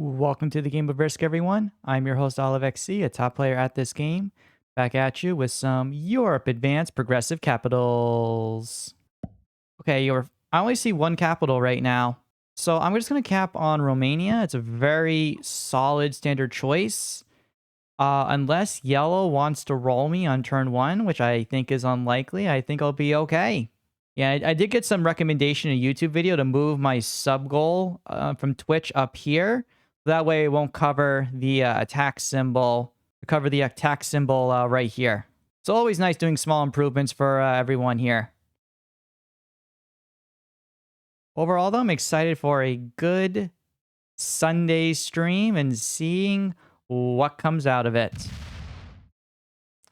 Welcome to the Game of Risk, everyone. I'm your host, OliveXC, a top player at this game. Back at you with some Europe Advanced Progressive Capitals. Okay, I only see one capital right now. So I'm just going to cap on Romania. It's a very solid standard choice. Unless yellow wants to roll me on turn one, which I think is unlikely, I think I'll be okay. Yeah, I did get some recommendation in a YouTube video to move my sub goal from Twitch up here. That way it won't cover the attack symbol, right here. It's always nice doing small improvements for everyone here. Overall, though, I'm excited for a good Sunday stream and seeing what comes out of it.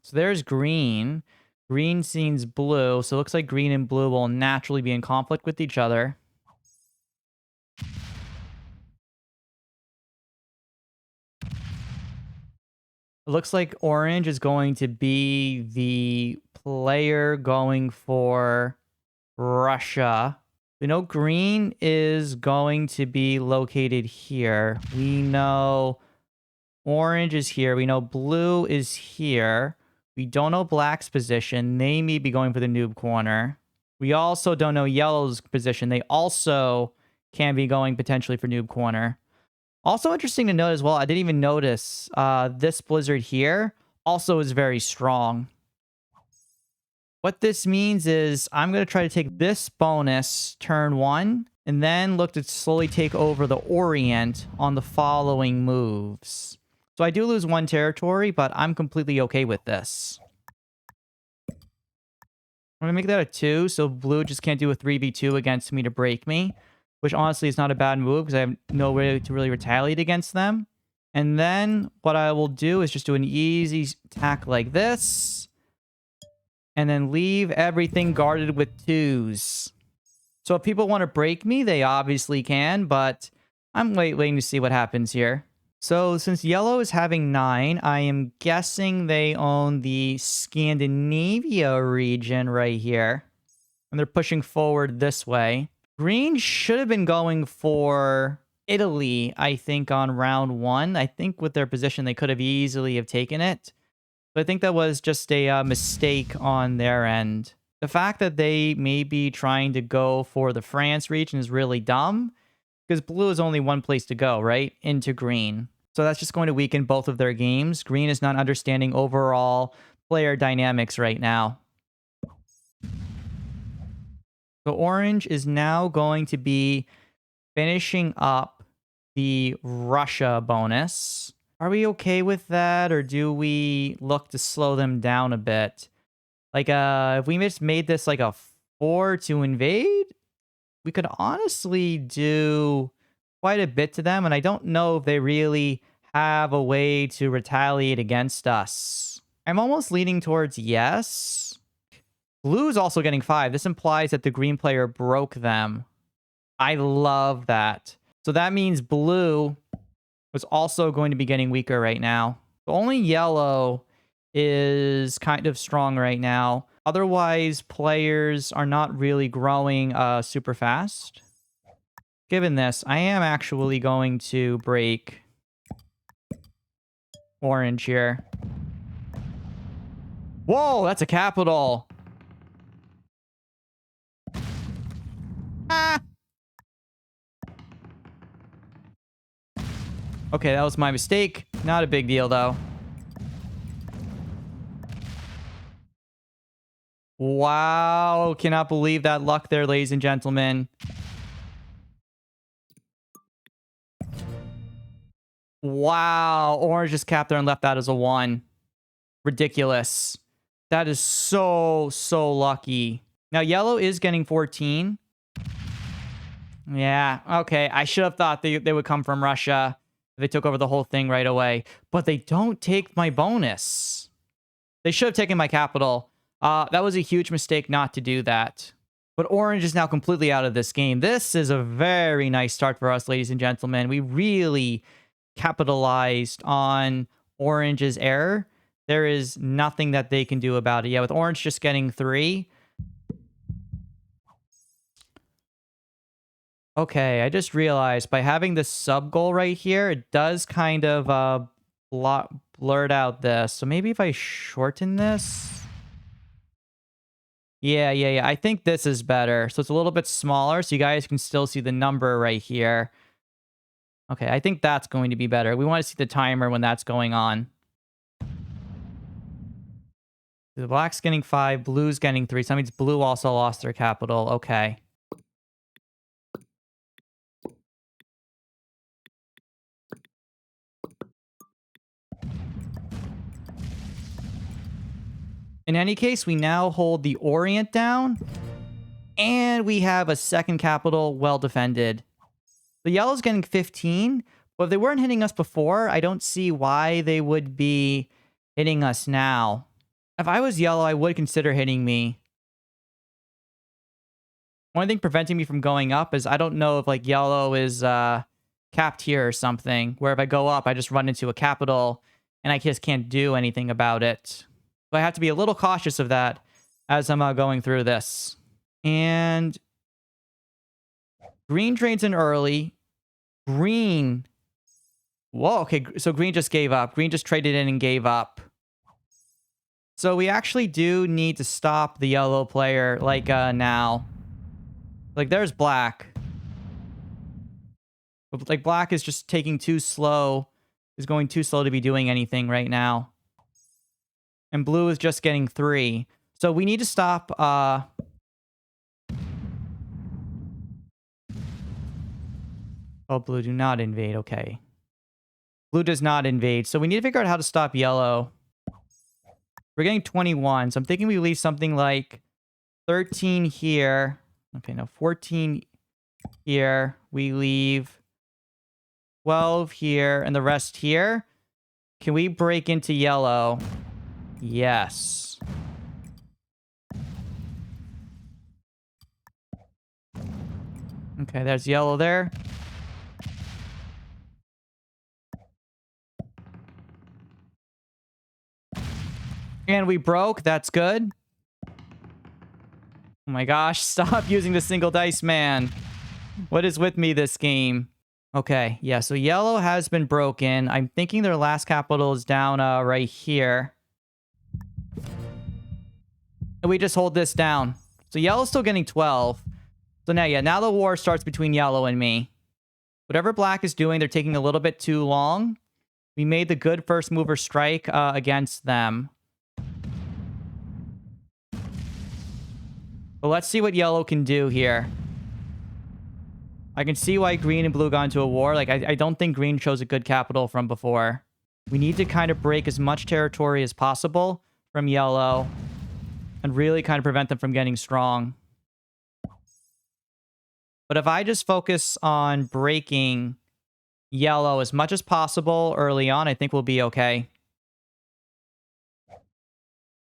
So there's green. Green seems blue, so it looks like green and blue will naturally be in conflict with each other. It looks like orange is going to be the player going for Russia. We know green is going to be located here. We know orange is here. We know blue is here. We don't know black's position. They may be going for the noob corner. We also don't know yellow's position. They also can be going potentially for noob corner. Also interesting to note as well, I didn't even notice this blizzard here also is very strong. What this means is I'm going to try to take this bonus turn one and then look to slowly take over the Orient on the following moves. So I do lose one territory, but I'm completely okay with this. I'm going to make that a 2, so blue just can't do a 3v2 against me to break me, which honestly is not a bad move because I have no way to really retaliate against them. And then what I will do is just do an easy attack like this, and then leave everything guarded with 2s. So if people want to break me, they obviously can, but I'm waiting to see what happens here. So since yellow is having 9, I am guessing they own the Scandinavia region right here. And they're pushing forward this way. Green should have been going for Italy, I think, on round 1. I think with their position, they could have easily have taken it. But I think that was just a mistake on their end. The fact that they may be trying to go for the France region is really dumb. Because blue is only one place to go, right? Into green. So that's just going to weaken both of their games. Green is not understanding overall player dynamics right now. So orange is now going to be finishing up the Russia bonus. Are we okay with that, or do we look to slow them down a bit? Like, if we just made this like a 4 to invade, we could honestly do quite a bit to them, and I don't know if they really have a way to retaliate against us. I'm almost leaning towards yes. Blue's also getting 5. This implies that the green player broke them. I love that. So that means blue was also going to be getting weaker right now. So only yellow is kind of strong right now. Otherwise, players are not really growing super fast. Given this, I am actually going to break orange here. Whoa, that's a capital. Ah! Okay, that was my mistake. Not a big deal, though. Wow, cannot believe that luck there, ladies and gentlemen. Wow, orange just capped there and left that as a 1. Ridiculous. That is so lucky. Now, yellow is getting 14. Yeah, okay. I should have thought they would come from Russia. They took over the whole thing right away. But they don't take my bonus. They should have taken my capital. That was a huge mistake not to do that. But orange is now completely out of this game. This is a very nice start for us, ladies and gentlemen. We really capitalized on orange's error. There is nothing that they can do about it. Yeah, with orange just getting 3. Okay, I just realized by having this sub goal right here, it does kind of blurt out this. So maybe if I shorten this. Yeah. I think this is better. So it's a little bit smaller so you guys can still see the number right here. Okay, I think that's going to be better. We want to see the timer when that's going on. The black's getting 5, blue's getting 3. So that means blue also lost their capital. Okay. In any case, we now hold the Orient down. And we have a second capital well defended. The yellow's getting 15. But if they weren't hitting us before, I don't see why they would be hitting us now. If I was yellow, I would consider hitting me. One thing preventing me from going up is I don't know if like yellow is capped here or something. Where if I go up, I just run into a capital and I just can't do anything about it. So I have to be a little cautious of that as I'm going through this. And green trades in early. Green. Whoa, okay. So green just gave up. Green just traded in and gave up. So we actually do need to stop the yellow player like now. Like there's black. But like black is just taking too slow. Is going too slow to be doing anything right now. And blue is just getting 3. So we need to stop oh, blue, do not invade. Okay. Blue does not invade. So we need to figure out how to stop yellow. We're getting 21. So I'm thinking we leave something like 13 here. Okay, no, 14 here. We leave 12 here and the rest here. Can we break into yellow? Yes. Okay, there's yellow there. And we broke. That's good. Oh my gosh. Stop using the single dice, man. What is with me this game? Okay. Yeah, so yellow has been broken. I'm thinking their last capital is down right here. And we just hold this down. So yellow's still getting 12. So now the war starts between yellow and me. Whatever black is doing, they're taking a little bit too long. We made the good first mover strike against them. But let's see what yellow can do here. I can see why green and blue got into a war. Like, I don't think green chose a good capital from before. We need to kind of break as much territory as possible from yellow and really kind of prevent them from getting strong. But if I just focus on breaking yellow as much as possible early on, I think we'll be okay.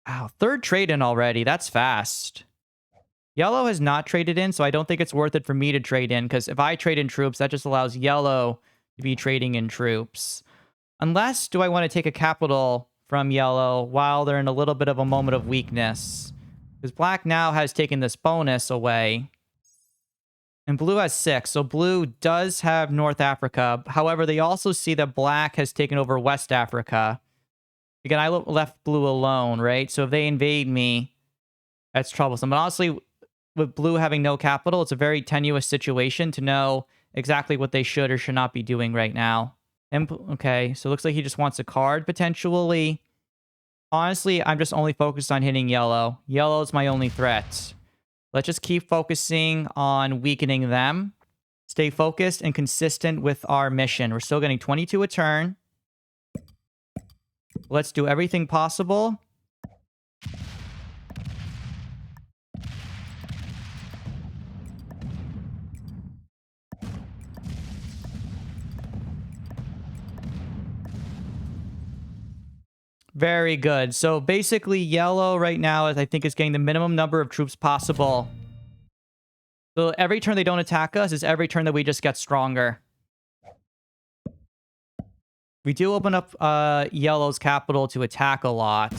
Wow, third trade in already. That's fast. Yellow has not traded in, so I don't think it's worth it for me to trade in, because if I trade in troops, that just allows yellow to be trading in troops. Unless, do I want to take a capital from yellow while they're in a little bit of a moment of weakness? Because black now has taken this bonus away. And blue has 6, so blue does have North Africa. However, they also see that black has taken over West Africa. Again, I left blue alone, right? So if they invade me, that's troublesome. But honestly, with blue having no capital, it's a very tenuous situation to know exactly what they should or should not be doing right now. And, okay, so it looks like he just wants a card, potentially. Honestly, I'm just only focused on hitting yellow. Yellow is my only threat. Let's just keep focusing on weakening them. Stay focused and consistent with our mission. We're still getting 22 a turn. Let's do everything possible. Very good. So basically, yellow right now is, I think, is getting the minimum number of troops possible. So every turn they don't attack us is every turn that we just get stronger. We do open up yellow's capital to attack a lot.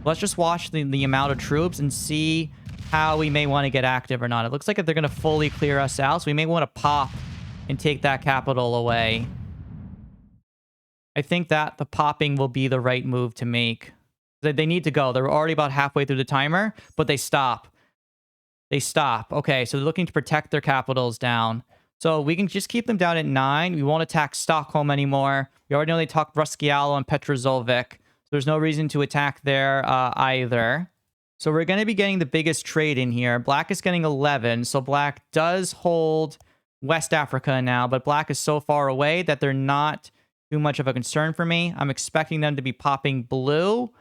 Let's just watch the amount of troops and see how we may want to get active or not. It looks like if they're going to fully clear us out, so we may want to pop and take that capital away. I think that the popping will be the right move to make. They need to go. They're already about halfway through the timer, but they stop. They stop. Okay, so they're looking to protect their capitals down. So we can just keep them down at 9. We won't attack Stockholm anymore. We already know they talked Ruskialo and Petrozovic. So there's no reason to attack there either. So we're going to be getting the biggest trade in here. Black is getting 11. So Black does hold West Africa now. But Black is so far away that they're not too much of a concern for me. I'm expecting them to be popping Blue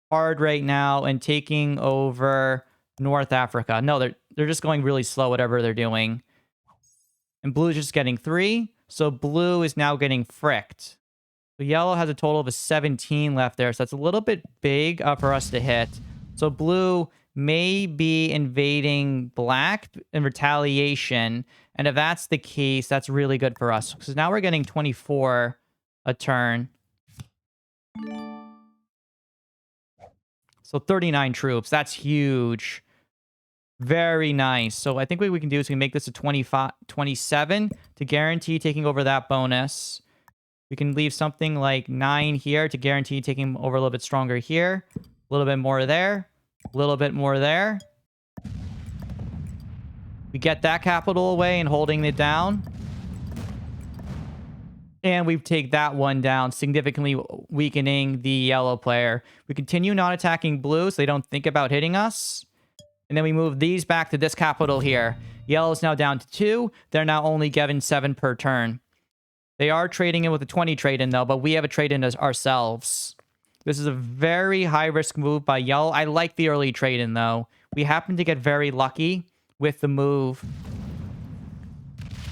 hard right now and taking over North Africa. No, they're just going really slow, whatever they're doing. And Blue is just getting 3. So Blue is now getting fricked. So Yellow has a total of a 17 left there. So that's a little bit big for us to hit. So Blue may be invading Black in retaliation. And if that's the case, that's really good for us. Because now we're getting 24 a turn. So 39 troops. That's huge. Very nice. So I think what we can do is we can make this a 27 to guarantee taking over that bonus. We can leave something like 9 here to guarantee taking over a little bit stronger here. A little bit more there. A little bit more there. We get that capital away and holding it down. And we take that one down, significantly weakening the yellow player. We continue not attacking blue so they don't think about hitting us. And then we move these back to this capital here. Yellow's now down to 2. They're now only given 7 per turn. They are trading in with a 20 trade-in, though, but we have a trade-in ourselves. This is a very high-risk move by Yellow. I like the early trade-in, though. We happen to get very lucky with the move.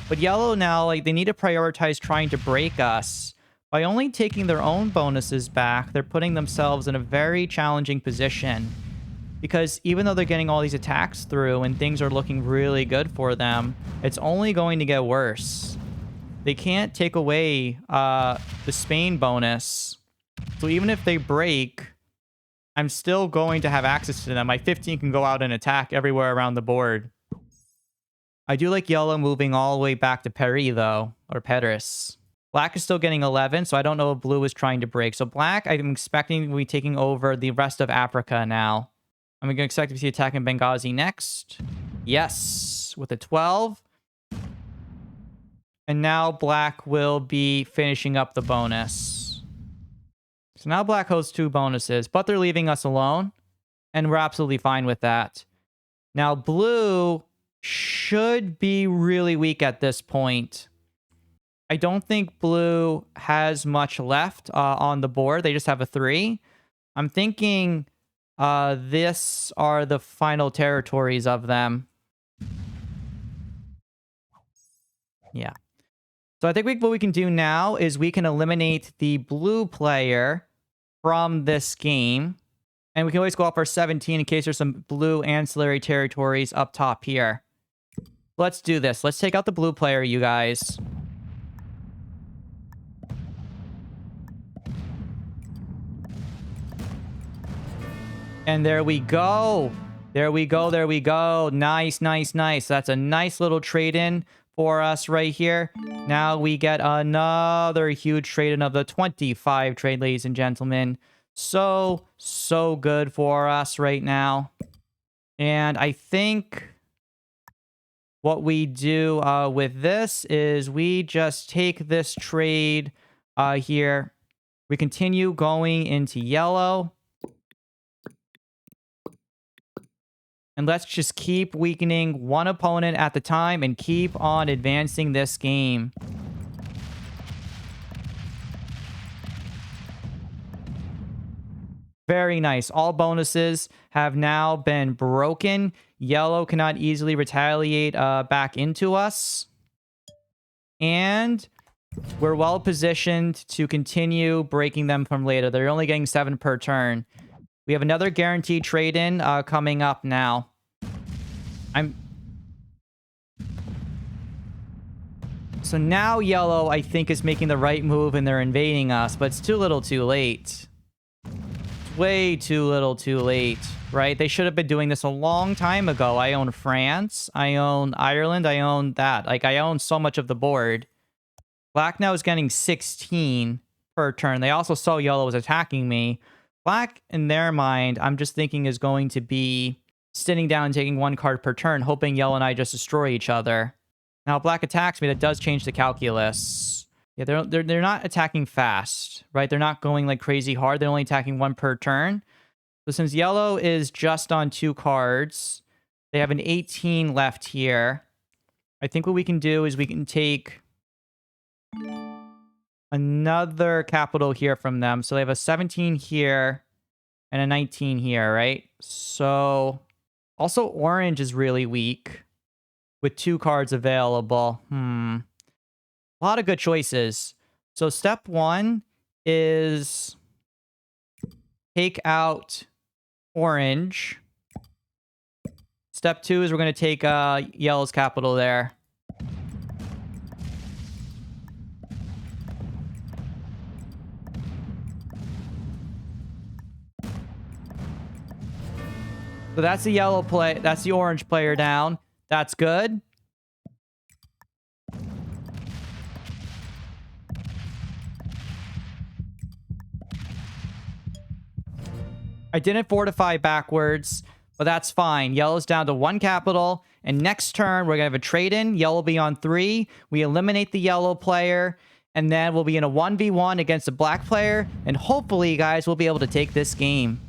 But Yellow now, like, they need to prioritize trying to break us. By only taking their own bonuses back, they're putting themselves in a very challenging position. Because even though they're getting all these attacks through and things are looking really good for them, it's only going to get worse. They can't take away the Spain bonus. So even if they break, I'm still going to have access to them. My 15 can go out and attack everywhere around the board. I do like Yellow moving all the way back to Paris, though, or Paris. Black is still getting 11, so I don't know if Blue is trying to break. So Black, I'm expecting to be taking over the rest of Africa now. I'm going to expect to see attacking Benghazi next. Yes, with a 12. And now Black will be finishing up the bonus. So now Black hosts 2 bonuses, but they're leaving us alone. And we're absolutely fine with that. Now Blue should be really weak at this point. I don't think Blue has much left on the board. They just have a 3. I'm thinking this are the final territories of them. Yeah. So I think what we can do now is we can eliminate the blue player from this game. And we can always go up our 17 in case there's some blue ancillary territories up top here. Let's do this. Let's take out the blue player, you guys. And there we go. There we go. There we go. Nice, nice, nice. That's a nice little trade-in for us right here. Now we get another huge trade-in of the 25 trade, ladies and gentlemen. So good for us right now. And I think what we do with this is we just take this trade here. We continue going into yellow. And let's just keep weakening one opponent at the time and keep on advancing this game. Very nice. All bonuses have now been broken. Yellow cannot easily retaliate back into us. And we're well positioned to continue breaking them from later. They're only getting 7 per turn. We have another guaranteed trade-in coming up now. So now Yellow, I think, is making the right move and they're invading us, but it's too little too late. way too little too late, right? They should have been doing this a long time ago. I own France. I own Ireland. I own that. Like, I own so much of the board. Black now is getting 16 per turn. They also saw yellow was attacking me. Black, in their mind, I'm just thinking is going to be sitting down and taking 1 card per turn, hoping yellow and I just destroy each other. Now, black attacks me. That does change the calculus. Yeah, they're not attacking fast, right? They're not going like crazy hard. They're only attacking 1 per turn. So since yellow is just on 2 cards, they have an 18 left here. I think what we can do is we can take another capital here from them. So they have a 17 here and a 19 here, right? So also orange is really weak with 2 cards available. A lot of good choices. So step 1 is take out orange. Step 2 is we're going to take yellow's capital there. So that's the yellow play. That's the orange player down. That's good. I didn't fortify backwards, but that's fine. Yellow's down to 1 capital. And next turn, we're going to have a trade-in. Yellow will be on 3. We eliminate the yellow player. And then we'll be in a 1v1 against a black player. And hopefully, guys, we'll be able to take this game.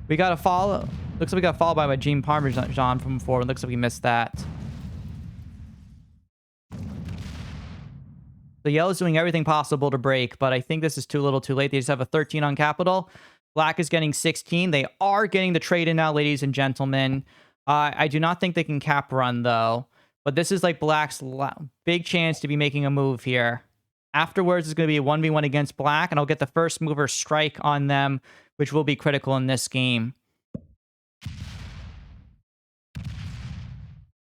We got a follow. Looks like we got followed by my Gene Parmesan from before. Looks like we missed that. The yellow's doing everything possible to break, but I think this is too little too late. They just have a 13 on capital. Black is getting 16. They are getting the trade in now, ladies and gentlemen. I do not think they can cap run, though. But this is like black's big chance to be making a move here. Afterwards, it's going to be a 1v1 against black, and I'll get the first mover strike on them, which will be critical in this game.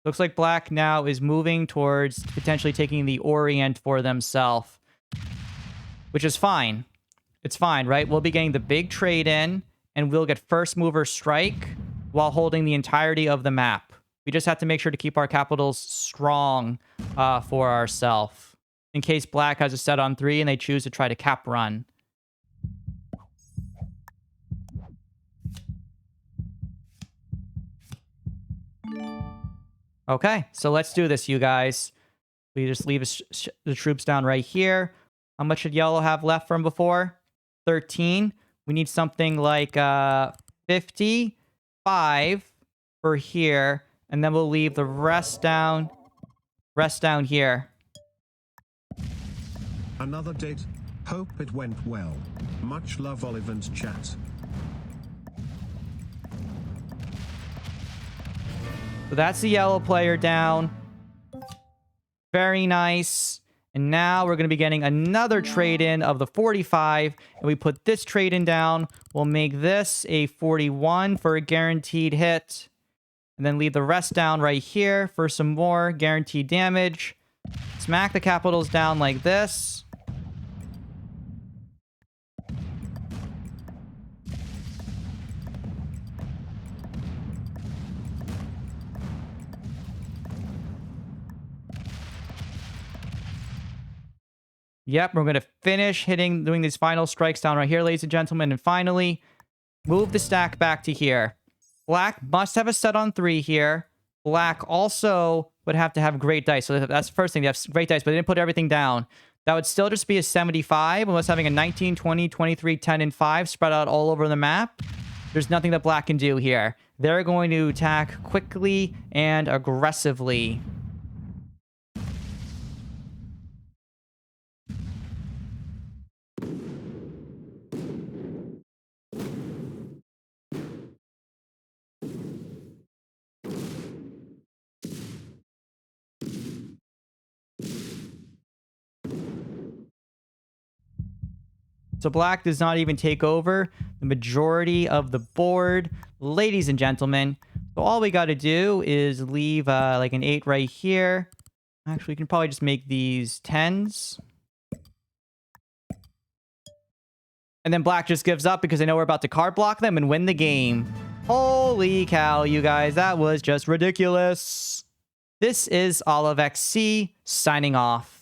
Looks like black now is moving towards potentially taking the Orient for themselves, which is fine. It's fine, right? We'll be getting the big trade in, and we'll get first mover strike while holding the entirety of the map. We just have to make sure to keep our capitals strong for ourselves, in case black has a set on 3 and they choose to try to cap run. Okay, so let's do this, you guys. We just leave the troops down right here. How much did yellow have left from before? 13. We need something like 55 for here. And then we'll leave the rest down here. Another date. Hope it went well. Much love, Olive and chat. So that's the yellow player down. Very nice. And now we're going to be getting another trade-in of the 45. And we put this trade-in down. We'll make this a 41 for a guaranteed hit. And then leave the rest down right here for some more guaranteed damage. Smack the capitals down like this. Yep, we're going to finish doing these final strikes down right here, ladies and gentlemen. And finally, move the stack back to here. Black must have a set on 3 here. Black also would have to have great dice. So that's the first thing. They have great dice, but they didn't put everything down. That would still just be a 75, unless having a 19, 20, 23, 10, and 5 spread out all over the map. There's nothing that black can do here. They're going to attack quickly and aggressively. So black does not even take over the majority of the board, ladies and gentlemen. So all we got to do is leave like an 8 right here. Actually, we can probably just make these 10s. And then black just gives up because they know we're about to card block them and win the game. Holy cow, you guys. That was just ridiculous. This is OliveXC signing off.